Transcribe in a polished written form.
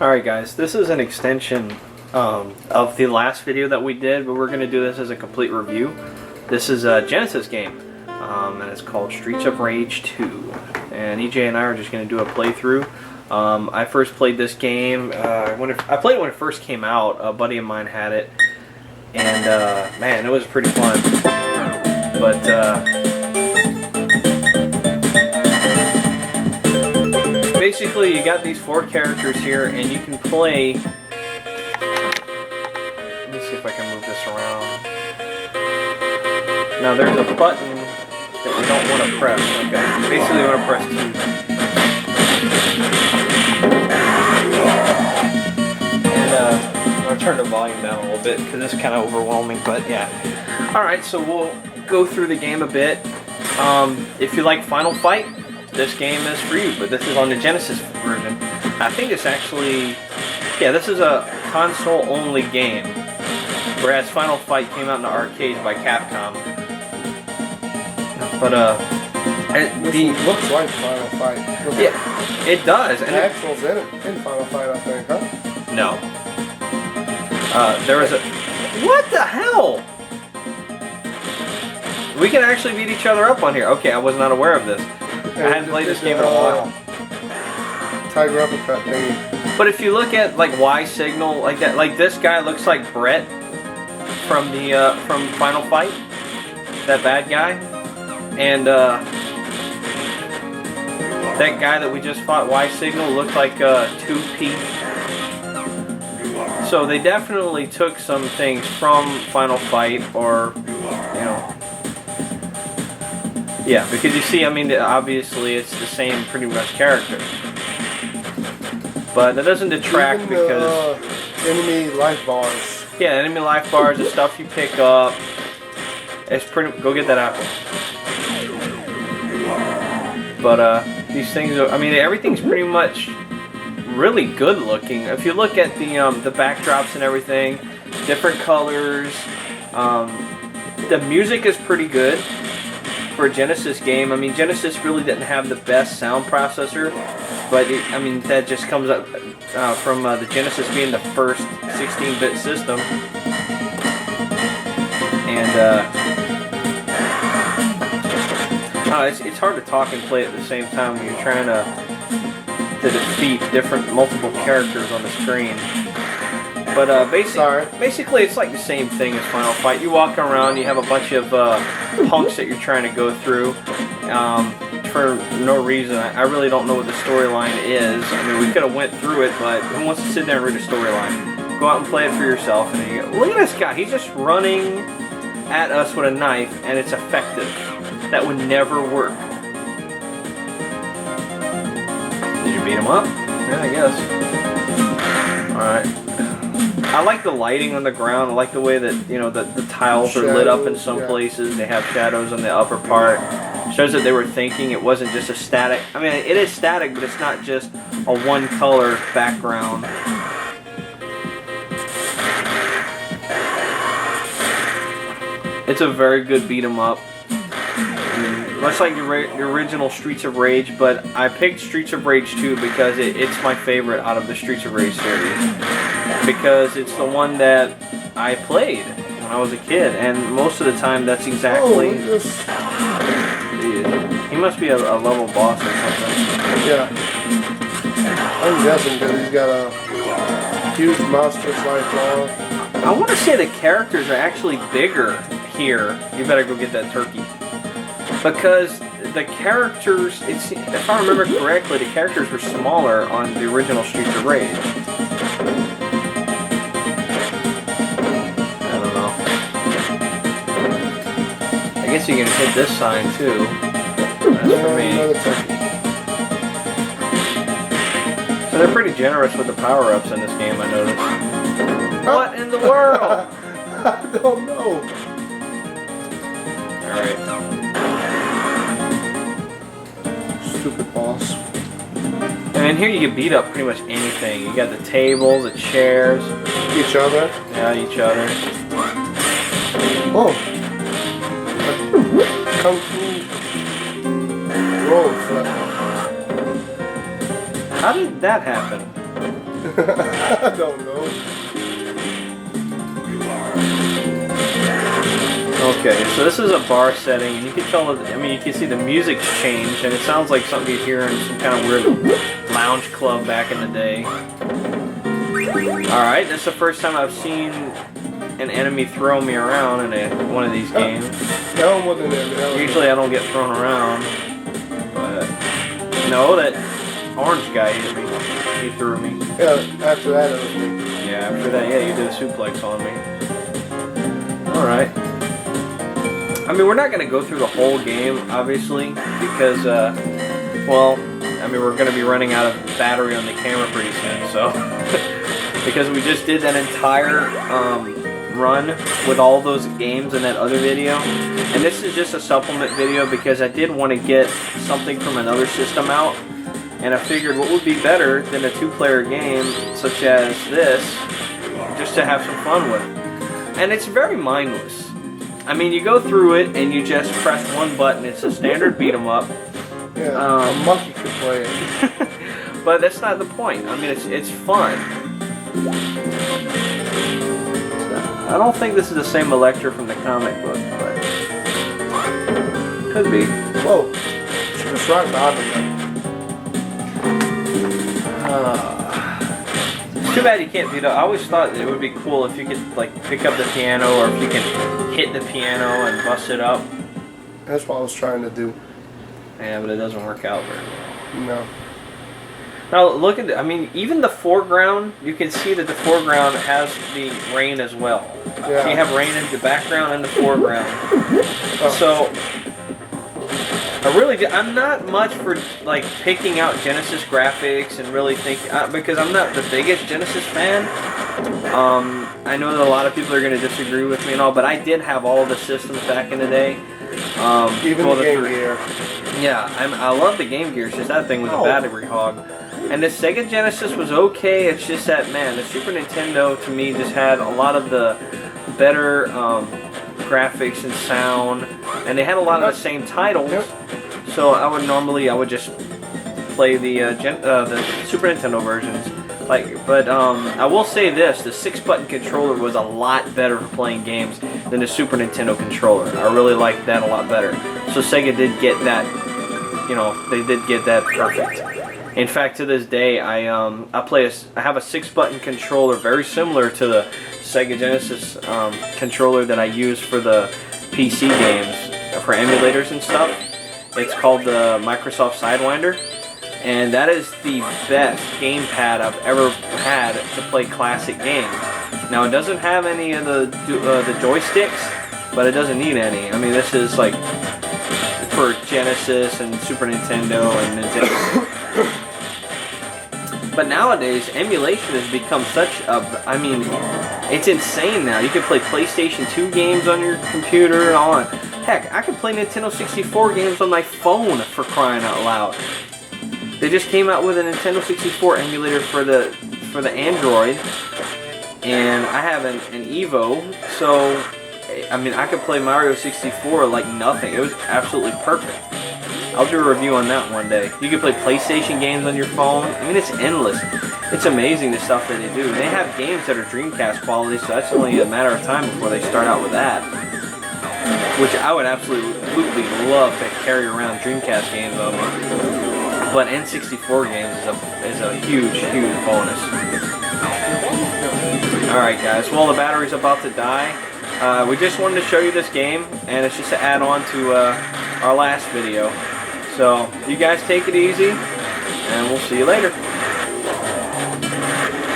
Alright guys, this is an extension of the last video that we did, but we're going to do this as a complete review. This is a Genesis game, and it's called Streets of Rage 2. And EJ and I are just going to do a playthrough. I first played this game, I played it when it first came out. A buddy of mine had it, and man, it was pretty fun. But basically, you got these 4 characters here, and you can play. Let me see if I can move this around. Now, there's a button that we don't want to press. Okay, basically, we want to press 2. And I'm gonna turn the volume down a little bit because it's kind of overwhelming. But yeah. All right, so we'll go through the game a bit. If you like Final Fight, this game is for you, but this is on the Genesis version. I think it's actually, yeah, this is a console-only game, whereas Final Fight came out in the arcades by Capcom. But it looks like Final Fight. Yeah, it does. And Axel's in Final Fight, I think, huh? No. There was a, what the hell? We can actually beat each other up on here. Okay, I was not aware of this. I hadn't played this game in a while. Tiger uppercut thingy. But if you look at like Y signal, like that, like this guy looks like Brett from the from Final Fight, that bad guy, and that guy that we just fought, Y signal, looked like 2P. So they definitely took some things from Final Fight, or you know. Yeah, because you see, I mean, obviously it's the same pretty much character. But that doesn't detract even because... enemy life bars. Yeah, enemy life bars, the stuff you pick up. It's pretty... Go get that apple. But, these things are... I mean, everything's pretty much really good looking. If you look at the backdrops and everything, different colors. The music is pretty good. For a Genesis game, I mean, Genesis really didn't have the best sound processor, but I mean, that just comes up from the Genesis being the first 16-bit system. And it's hard to talk and play at the same time when you're trying to defeat multiple characters on the screen. But basically, it's like the same thing as Final Fight. You walk around, you have a bunch of punks that you're trying to go through for no reason. I really don't know what the storyline is. I mean, we could have went through it, but who wants to sit there and read a storyline? Go out and play it for yourself. And you go, look at this guy. He's just running at us with a knife, and it's effective. That would never work. Did you beat him up? Yeah, I guess. All right. I like the lighting on the ground. I like the way that, you know, the tiles are lit up in some places. They have shadows on the upper part. Shows that they were thinking. It wasn't just a static. I mean, it is static, but it's not just a one color background. It's a very good beat 'em up. Much like the original Streets of Rage, but I picked Streets of Rage 2 because it's my favorite out of the Streets of Rage series. Because it's the one that I played when I was a kid, and most of the time that's exactly... He must be a level boss or something. Yeah. I'm guessing because he's got a huge monster-sized claw. I want to say the characters are actually bigger here. You better go get that turkey. Because the characters, if I remember correctly, the characters were smaller on the original Streets of Rage. I don't know. I guess you can hit this sign too. That's for me. So they're pretty generous with the power-ups in this game, I noticed. What in the world? I don't know. Alright. Stupid boss. And in here you can beat up pretty much anything. You got the table, the chairs. Each other? Yeah, each other. Oh. Kung Fu roll flip. How did that happen? I don't know. Okay, so this is a bar setting, and you can tell, I mean, you can see the music's changed, and it sounds like something you'd hear in some kind of weird lounge club back in the day. Alright, this is the first time I've seen an enemy throw me around in one of these games. That one wasn't there. Usually I don't get thrown around, but no, that orange guy hit me. He threw me. Yeah, after that it was me. Yeah, after that, yeah, you did a suplex on me. Alright. I mean, we're not going to go through the whole game, obviously, because, well, I mean, we're going to be running out of battery on the camera pretty soon, so. Because we just did that entire run with all those games in that other video. And this is just a supplement video because I did want to get something from another system out. And I figured what would be better than a two-player game such as this, just to have some fun with. And it's very mindless. I mean, you go through it and you just press one button. It's a standard beat 'em up. Yeah, a monkey could play it. But that's not the point. I mean, it's fun. I don't think this is the same Electra from the comic book, but could be. Whoa, she was right behind me. It's too bad you can't beat up. I always thought it would be cool if you could like pick up the piano, or if you can hit the piano and bust it up. That's what I was trying to do. Yeah, but it doesn't work out very well. No. Now look at I mean, even the foreground, you can see that the foreground has the rain as well. Yeah. So you have rain in the background and the foreground. So I'm not much for like picking out Genesis graphics and really because I'm not the biggest Genesis fan. I know that a lot of people are going to disagree with me and all, but I did have all the systems back in the day. Even the Game Gear. Yeah, I love the Game Gear. It's just that thing was a battery hog. And the Sega Genesis was okay. It's just that, man, the Super Nintendo to me just had a lot of the better graphics and sound, and they had a lot of the same titles. So I would just play the Super Nintendo versions. But I will say this: the 6-button controller was a lot better for playing games than the Super Nintendo controller. I really liked that a lot better. So Sega did get that. You know, they did get that perfect. In fact, to this day, I have a 6-button controller very similar to the Sega Genesis controller that I use for the PC games, for emulators and stuff. It's called the Microsoft Sidewinder, and that is the best gamepad I've ever had to play classic games. Now, it doesn't have any of the joysticks, but it doesn't need any. I mean, this is like for Genesis and Super Nintendo and Nintendo. But nowadays, emulation has become such a, I mean, it's insane now. You can play PlayStation 2 games on your computer and all that. Heck, I can play Nintendo 64 games on my phone, for crying out loud. They just came out with a Nintendo 64 emulator for the Android, and I have an Evo, so I mean, I could play Mario 64 like nothing. It was absolutely perfect. I'll do a review on that one day. You can play PlayStation games on your phone. I mean, it's endless. It's amazing the stuff that they do. They have games that are Dreamcast quality, so that's only a matter of time before they start out with that. Which I would absolutely love to carry around Dreamcast games on me. But N64 games is a huge, huge bonus. Alright guys, well the battery's about to die. We just wanted to show you this game, and it's just to add on to our last video. So, you guys take it easy, and we'll see you later.